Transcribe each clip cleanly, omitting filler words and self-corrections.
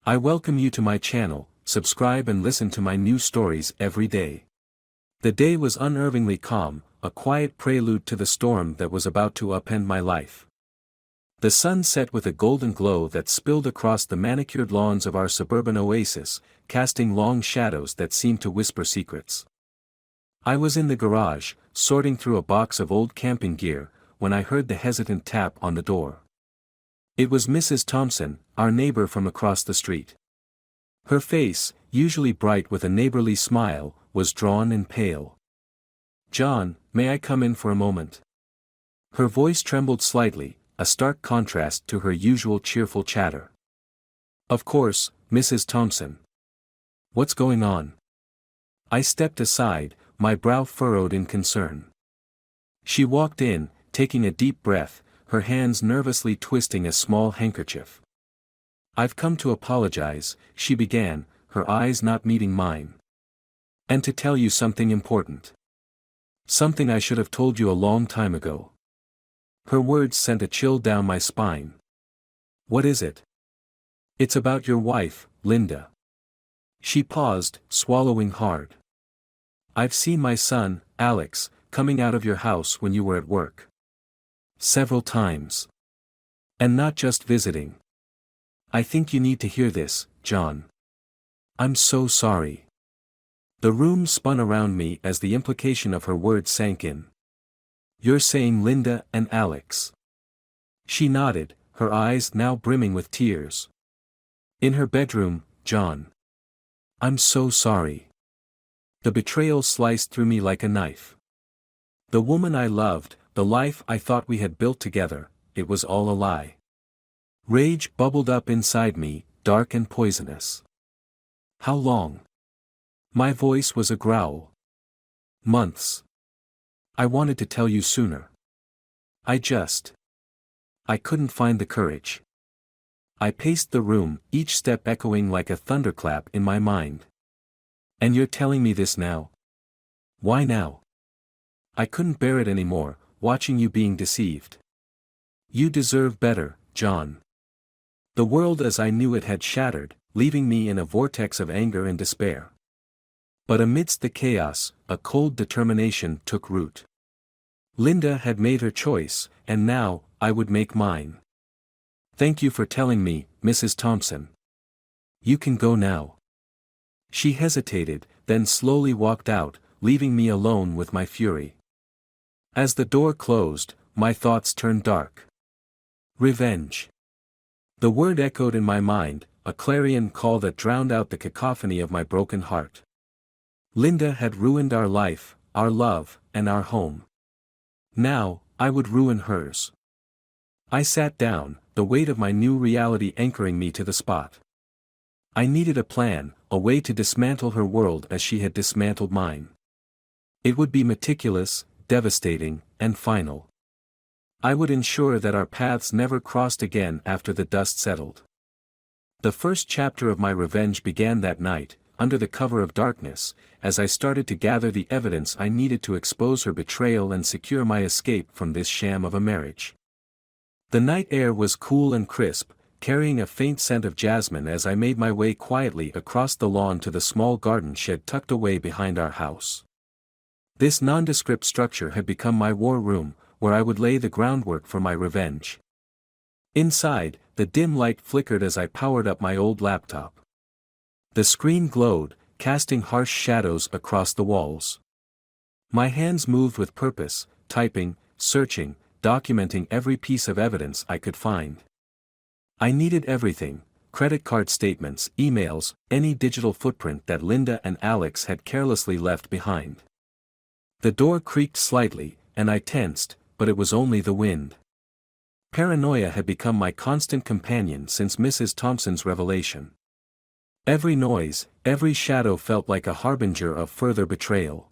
I welcome you to my channel. Subscribe and listen to my new stories every day. The day was unnervingly calm, a quiet prelude to the storm that was about to upend my life. The sun set with a golden glow that spilled across the manicured lawns of our suburban oasis, casting long shadows that seemed to whisper secrets. I was in the garage, sorting through a box of old camping gear, when I heard the hesitant tap on the door. It was Mrs. Thompson, our neighbor from across the street. Her face, usually bright with a neighborly smile, was drawn and pale. "John, may I come in for a moment?" Her voice trembled slightly, a stark contrast to her usual cheerful chatter. "Of course, Mrs. Thompson. What's going on?" I stepped aside, my brow furrowed in concern. She walked in, taking a deep breath, her hands nervously twisting a small handkerchief. "I've come to apologize," she began, her eyes not meeting mine. "And to tell you something important. Something I should have told you a long time ago." Her words sent a chill down my spine. "What is it?" "It's about your wife, Linda." She paused, swallowing hard. "I've seen my son, Alex, coming out of your house when you were at work. Several times. And not just visiting. I think you need to hear this, John. I'm so sorry." The room spun around me as the implication of her words sank in. "You're saying Linda and Alex?" She nodded, her eyes now brimming with tears. "In her bedroom, John. I'm so sorry." The betrayal sliced through me like a knife. The woman I loved, the life I thought we had built together, it was all a lie. Rage bubbled up inside me, dark and poisonous. "How long?" My voice was a growl. "Months. I wanted to tell you sooner. I couldn't find the courage." I paced the room, each step echoing like a thunderclap in my mind. "And you're telling me this now? Why now?" "I couldn't bear it anymore, watching you being deceived." "You deserve better, John." The world as I knew it had shattered, leaving me in a vortex of anger and despair. But amidst the chaos, a cold determination took root. Linda had made her choice, and now, I would make mine. "Thank you for telling me, Mrs. Thompson. You can go now." She hesitated, then slowly walked out, leaving me alone with my fury. As the door closed, my thoughts turned dark. Revenge. The word echoed in my mind, a clarion call that drowned out the cacophony of my broken heart. Linda had ruined our life, our love, and our home. Now, I would ruin hers. I sat down, the weight of my new reality anchoring me to the spot. I needed a plan, a way to dismantle her world as she had dismantled mine. It would be meticulous, devastating, and final. I would ensure that our paths never crossed again after the dust settled. The first chapter of my revenge began that night, under the cover of darkness, as I started to gather the evidence I needed to expose her betrayal and secure my escape from this sham of a marriage. The night air was cool and crisp, carrying a faint scent of jasmine as I made my way quietly across the lawn to the small garden shed tucked away behind our house. This nondescript structure had become my war room, where I would lay the groundwork for my revenge. Inside, the dim light flickered as I powered up my old laptop. The screen glowed, casting harsh shadows across the walls. My hands moved with purpose, typing, searching, documenting every piece of evidence I could find. I needed everything: credit card statements, emails, any digital footprint that Linda and Alex had carelessly left behind. The door creaked slightly, and I tensed, but it was only the wind. Paranoia had become my constant companion since Mrs. Thompson's revelation. Every noise, every shadow felt like a harbinger of further betrayal.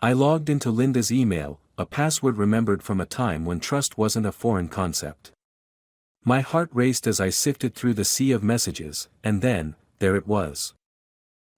I logged into Linda's email, a password remembered from a time when trust wasn't a foreign concept. My heart raced as I sifted through the sea of messages, and then, there it was.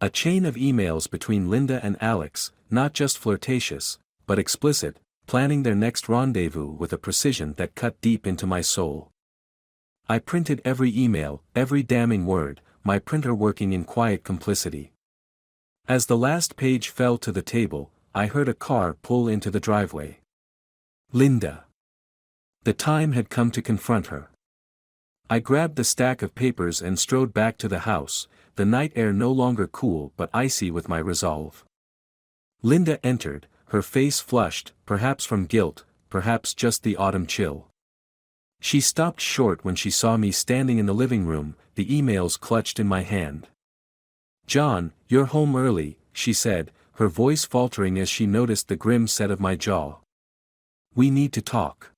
A chain of emails between Linda and Alex, not just flirtatious, but explicit, planning their next rendezvous with a precision that cut deep into my soul. I printed every email, every damning word, my printer working in quiet complicity. As the last page fell to the table, I heard a car pull into the driveway. Linda. The time had come to confront her. I grabbed the stack of papers and strode back to the house, the night air no longer cool but icy with my resolve. Linda entered, her face flushed, perhaps from guilt, perhaps just the autumn chill. She stopped short when she saw me standing in the living room, the emails clutched in my hand. "John, you're home early," she said, her voice faltering as she noticed the grim set of my jaw. "We need to talk."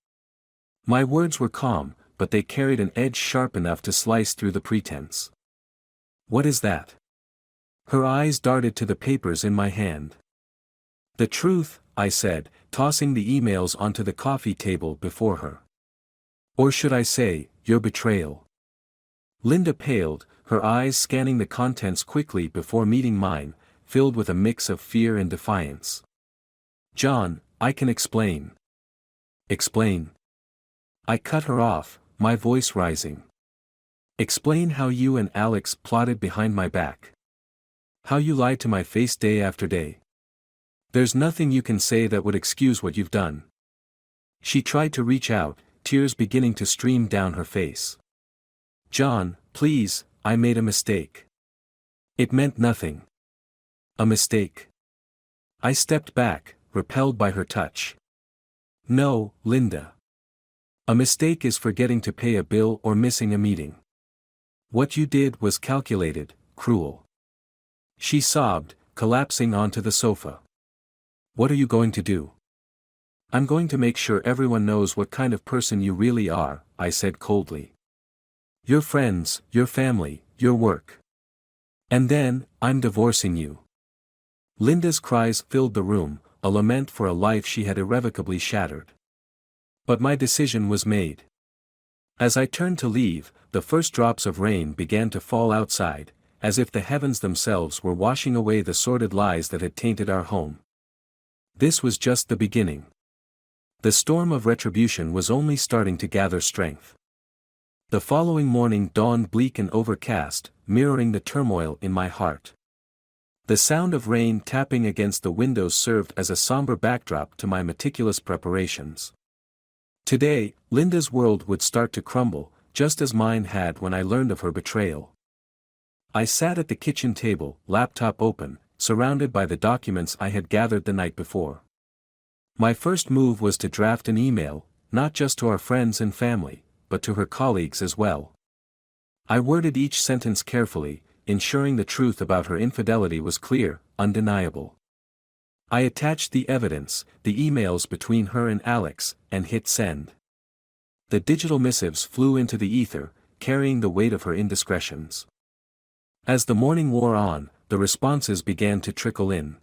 My words were calm, but they carried an edge sharp enough to slice through the pretense. "What is that?" Her eyes darted to the papers in my hand. "The truth," I said, tossing the emails onto the coffee table before her. "Or should I say, your betrayal?" Linda paled, her eyes scanning the contents quickly before meeting mine, filled with a mix of fear and defiance. "John, I can explain." "Explain?" I cut her off, my voice rising. "Explain how you and Alex plotted behind my back. How you lied to my face day after day. There's nothing you can say that would excuse what you've done." She tried to reach out, tears beginning to stream down her face. "John, please, I made a mistake." "It meant nothing." "A mistake?" I stepped back, repelled by her touch. "No, Linda. A mistake is forgetting to pay a bill or missing a meeting. What you did was calculated, cruel." She sobbed, collapsing onto the sofa. "What are you going to do?" "I'm going to make sure everyone knows what kind of person you really are," I said coldly. "Your friends, your family, your work. And then, I'm divorcing you." Linda's cries filled the room, a lament for a life she had irrevocably shattered. But my decision was made. As I turned to leave, the first drops of rain began to fall outside, as if the heavens themselves were washing away the sordid lies that had tainted our home. This was just the beginning. The storm of retribution was only starting to gather strength. The following morning dawned bleak and overcast, mirroring the turmoil in my heart. The sound of rain tapping against the windows served as a somber backdrop to my meticulous preparations. Today, Linda's world would start to crumble, just as mine had when I learned of her betrayal. I sat at the kitchen table, laptop open, surrounded by the documents I had gathered the night before. My first move was to draft an email, not just to our friends and family, but to her colleagues as well. I worded each sentence carefully, ensuring the truth about her infidelity was clear, undeniable. I attached the evidence, the emails between her and Alex, and hit send. The digital missives flew into the ether, carrying the weight of her indiscretions. As the morning wore on, the responses began to trickle in.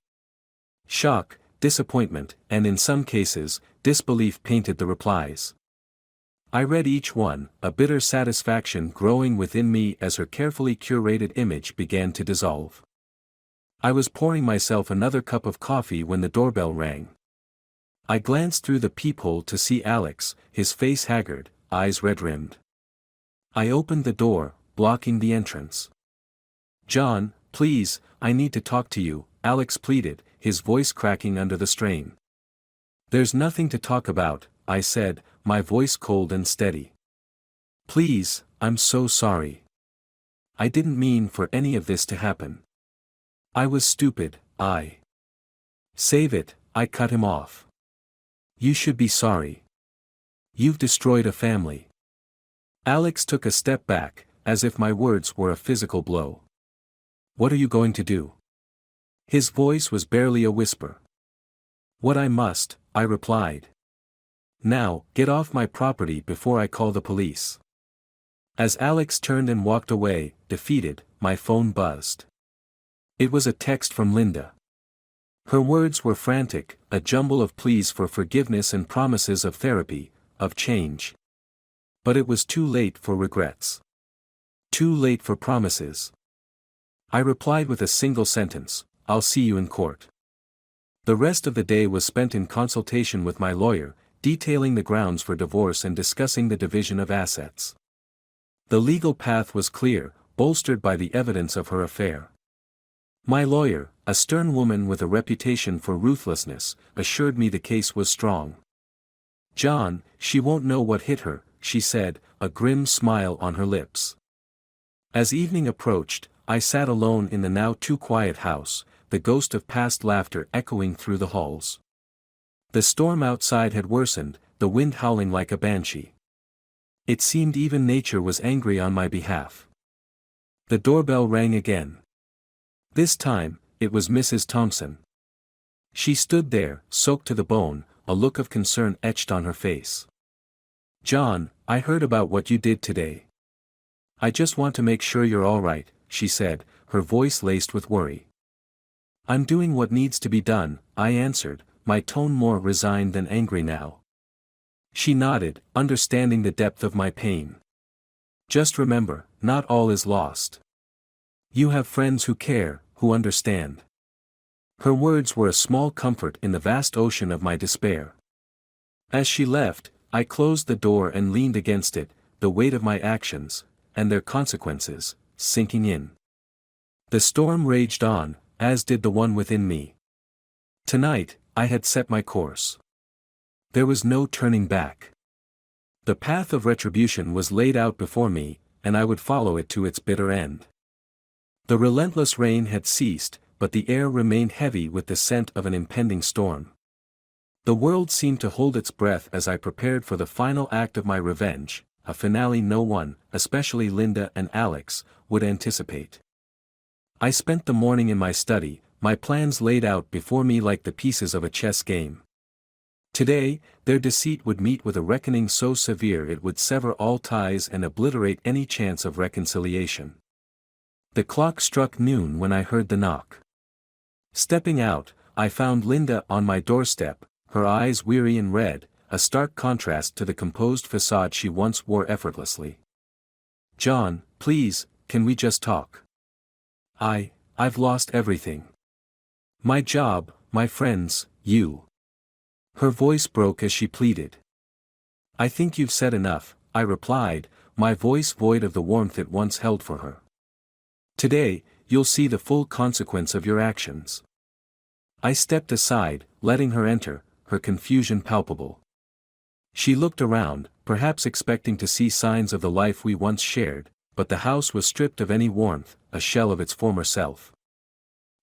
Shock, disappointment, and in some cases, disbelief painted the replies. I read each one, a bitter satisfaction growing within me as her carefully curated image began to dissolve. I was pouring myself another cup of coffee when the doorbell rang. I glanced through the peephole to see Alex, his face haggard, eyes red-rimmed. I opened the door, blocking the entrance. "John, please, I need to talk to you," Alex pleaded, his voice cracking under the strain. "There's nothing to talk about," I said, my voice cold and steady. "Please, I'm so sorry. I didn't mean for any of this to happen. I was stupid, I." "Save it," I cut him off. "You should be sorry. You've destroyed a family." Alex took a step back, as if my words were a physical blow. "What are you going to do?" His voice was barely a whisper. "What I must," I replied. "Now, get off my property before I call the police." As Alex turned and walked away, defeated, my phone buzzed. It was a text from Linda. Her words were frantic, a jumble of pleas for forgiveness and promises of therapy, of change. But it was too late for regrets. Too late for promises. I replied with a single sentence, "I'll see you in court." The rest of the day was spent in consultation with my lawyer, detailing the grounds for divorce and discussing the division of assets. The legal path was clear, bolstered by the evidence of her affair. My lawyer, a stern woman with a reputation for ruthlessness, assured me the case was strong. "John, she won't know what hit her," she said, a grim smile on her lips. As evening approached, I sat alone in the now too quiet house, the ghost of past laughter echoing through the halls. The storm outside had worsened, the wind howling like a banshee. It seemed even nature was angry on my behalf. The doorbell rang again. This time, it was Mrs. Thompson. She stood there, soaked to the bone, a look of concern etched on her face. "John, I heard about what you did today. I just want to make sure you're all right," she said, her voice laced with worry. "I'm doing what needs to be done," I answered, my tone more resigned than angry now. She nodded, understanding the depth of my pain. "Just remember, not all is lost. You have friends who care, who understand." Her words were a small comfort in the vast ocean of my despair. As she left, I closed the door and leaned against it, the weight of my actions, and their consequences, sinking in. The storm raged on, as did the one within me. Tonight, I had set my course. There was no turning back. The path of retribution was laid out before me, and I would follow it to its bitter end. The relentless rain had ceased, but the air remained heavy with the scent of an impending storm. The world seemed to hold its breath as I prepared for the final act of my revenge, a finale no one, especially Linda and Alex, would anticipate. I spent the morning in my study, my plans laid out before me like the pieces of a chess game. Today, their deceit would meet with a reckoning so severe it would sever all ties and obliterate any chance of reconciliation. The clock struck noon when I heard the knock. Stepping out, I found Linda on my doorstep, her eyes weary and red, a stark contrast to the composed facade she once wore effortlessly. "John, please, can we just talk? I've lost everything. My job, my friends, you." Her voice broke as she pleaded. "I think you've said enough," I replied, my voice void of the warmth it once held for her. "Today, you'll see the full consequence of your actions." I stepped aside, letting her enter, her confusion palpable. She looked around, perhaps expecting to see signs of the life we once shared, but the house was stripped of any warmth, a shell of its former self.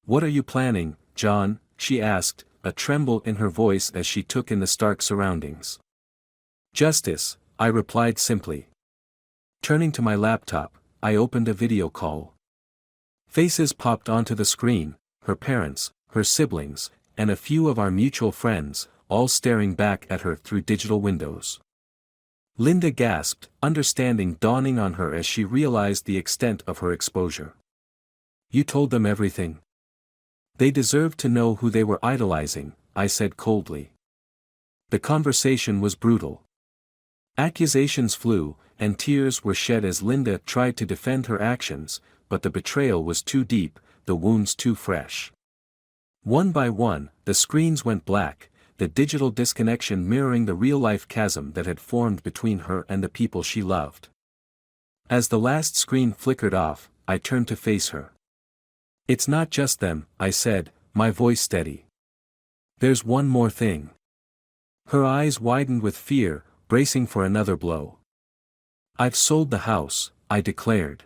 "What are you planning, John?" she asked, a tremble in her voice as she took in the stark surroundings. "Justice," I replied simply. Turning to my laptop, I opened a video call. Faces popped onto the screen, her parents, her siblings, and a few of our mutual friends, all staring back at her through digital windows. Linda gasped, understanding dawning on her as she realized the extent of her exposure. "You told them everything?" "They deserved to know who they were idolizing," I said coldly. The conversation was brutal. Accusations flew, and tears were shed as Linda tried to defend her actions, but the betrayal was too deep, the wounds too fresh. One by one, the screens went black, the digital disconnection mirroring the real-life chasm that had formed between her and the people she loved. As the last screen flickered off, I turned to face her. "It's not just them," I said, my voice steady. "There's one more thing." Her eyes widened with fear, bracing for another blow. "I've sold the house," I declared.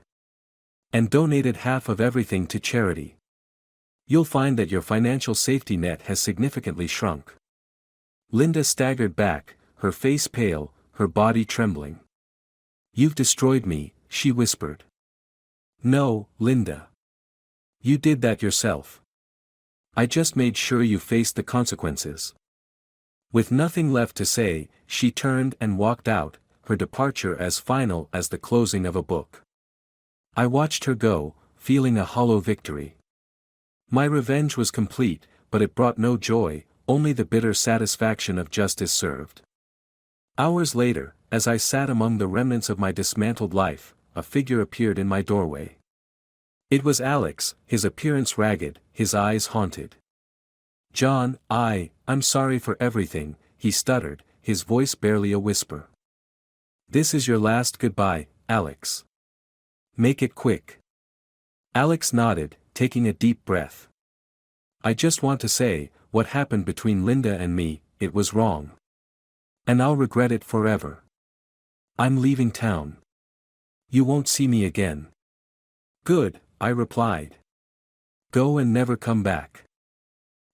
"And donated half of everything to charity. You'll find that your financial safety net has significantly shrunk." Linda staggered back, her face pale, her body trembling. "You've destroyed me," she whispered. "No, Linda. You did that yourself. I just made sure you faced the consequences." With nothing left to say, she turned and walked out, her departure as final as the closing of a book. I watched her go, feeling a hollow victory. My revenge was complete, but it brought no joy, only the bitter satisfaction of justice served. Hours later, as I sat among the remnants of my dismantled life, a figure appeared in my doorway. It was Alex, his appearance ragged, his eyes haunted. "John, I'm sorry for everything," he stuttered, his voice barely a whisper. "This is your last goodbye, Alex." Make it quick. Alex nodded, taking a deep breath. I just want to say, what happened between Linda and me, it was wrong. And I'll regret it forever. I'm leaving town. You won't see me again. Good, I replied. Go and never come back.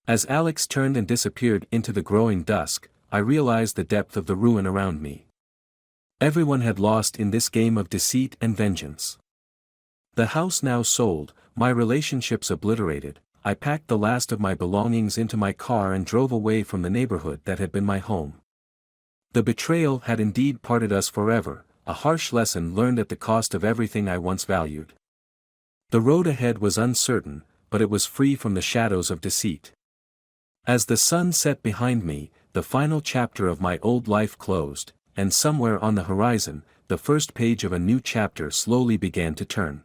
As Alex turned and disappeared into the growing dusk, I realized the depth of the ruin around me. Everyone had lost in this game of deceit and vengeance. The house now sold, my relationships obliterated, I packed the last of my belongings into my car and drove away from the neighborhood that had been my home. The betrayal had indeed parted us forever, a harsh lesson learned at the cost of everything I once valued. The road ahead was uncertain, but it was free from the shadows of deceit. As the sun set behind me, the final chapter of my old life closed, and somewhere on the horizon, the first page of a new chapter slowly began to turn.